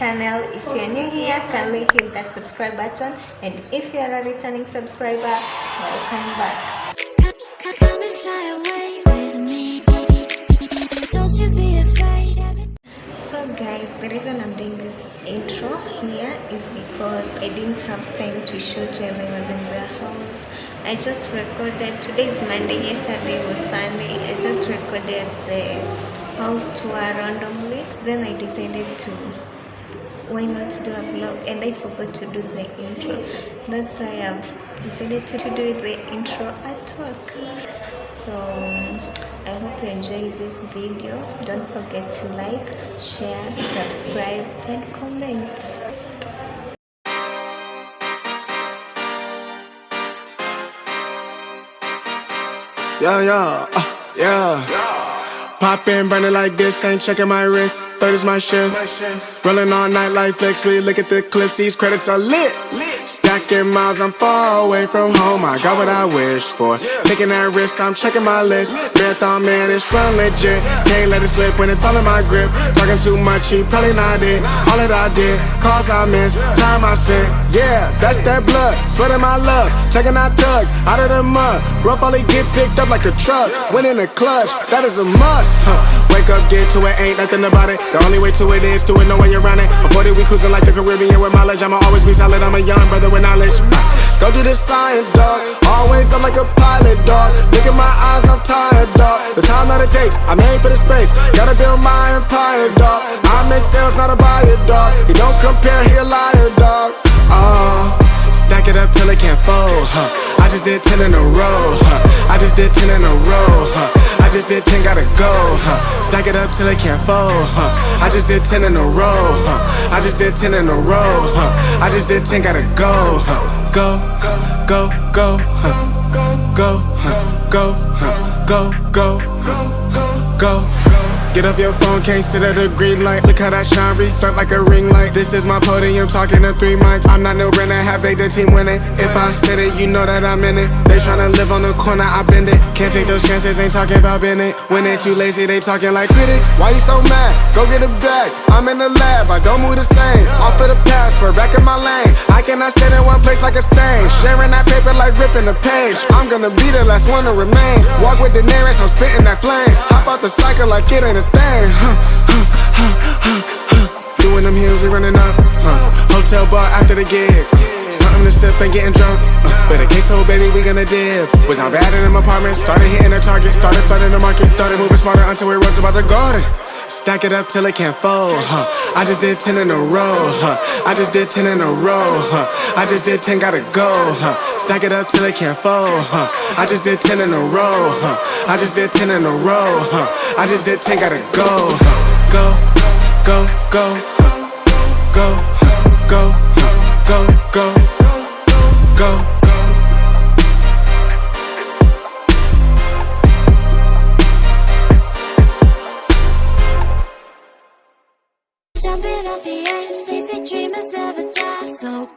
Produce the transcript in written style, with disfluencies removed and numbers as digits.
channel. If you're new here, kindly hit that subscribe button, and if you're a returning subscriber, welcome back. Come and fly away with me. Don't you be afraid of it. So guys, the reason I'm doing this intro here is because I didn't have time to shoot when I was in the house. I just recorded, today is Monday, yesterday was Sunday. I just recorded the house tour randomly. Then I decided to, why not do a vlog, and I forgot to do the intro. That's why I've decided to do the intro at work. So I hope you enjoy this video. Don't forget to like, share, subscribe and comment. Yeah. Pop in, burning like this, ain't checking my wrist. Third is my shift. Rolling all night like flex. We look at the clips, these credits are lit. Stacking miles, I'm far away from home. I got what I wished for. Taking that risk, I'm checking my list. Marathon man, it's run legit. Can't let it slip when it's all in my grip. Talking too much, he probably not it. All that I did, calls I missed, time I spent. Yeah, that's that blood, sweating my love. Checking out tug, out of the mud. Rough only get picked up like a truck. Win in the clutch, that is a must. Wake up, get to it, ain't nothing about it. The only way to it is do it, no way around it. Before that we cruising like the Caribbean with mileage. I'ma always be solid, I'm a young brother with knowledge. Go do the science, dog. Always I'm like a pilot, dog. Look at my eyes, I'm tired, dog. The time that it takes, I made for the space. Gotta build my empire, dog. I make sales, not a buyer, dog. You don't compare, he a liar, dog. Stack it up till it can't fold, I just did 10 in a row, I just did 10 in a row, I just did 10, gotta go, Stack it up till it can't fold, I just did 10 in a row, I just did 10 in a row, I just did 10, gotta go, go, go, go, go, go, go, go, go. Get off your phone, can't sit at a green light. Look how that shine reflect like a ring light. This is my podium, talking to 3 mics. I'm not no Renner, have the team winning. If I said it, you know that I'm in it. They tryna live on the corner, I bend it. Can't take those chances, ain't talking about Bennett. When they too lazy, they talking like critics. Why you so mad? Go get a bag. I'm in the lab, I don't move the same. Off of the pass, for back in my lane. I cannot sit in one place like a stain. Sharing that paper like ripping the page. I'm gonna be the last one to remain. Walk with the nearest, I'm spitting that flame. Hop out the cycle like it ain't a thing. Doing them hills, we running up. Hotel bar after the gig. Something to sip and getting drunk. For the queso, baby, we gonna dip. Was I bad in them apartments? Started hitting the target. Started flooding the market. Started moving smarter until it runs about the garden. Stack it up till it can't fold, I just did 10 in a row, I just did 10 in a row, I just did 10, gotta go, Stack it up till it can't fold, I just did 10 in a row, I just did 10 in a row, I just did 10, gotta go, go, go, go, go, go, go, go, go. Jumping off the edge, they say dreamers never die. So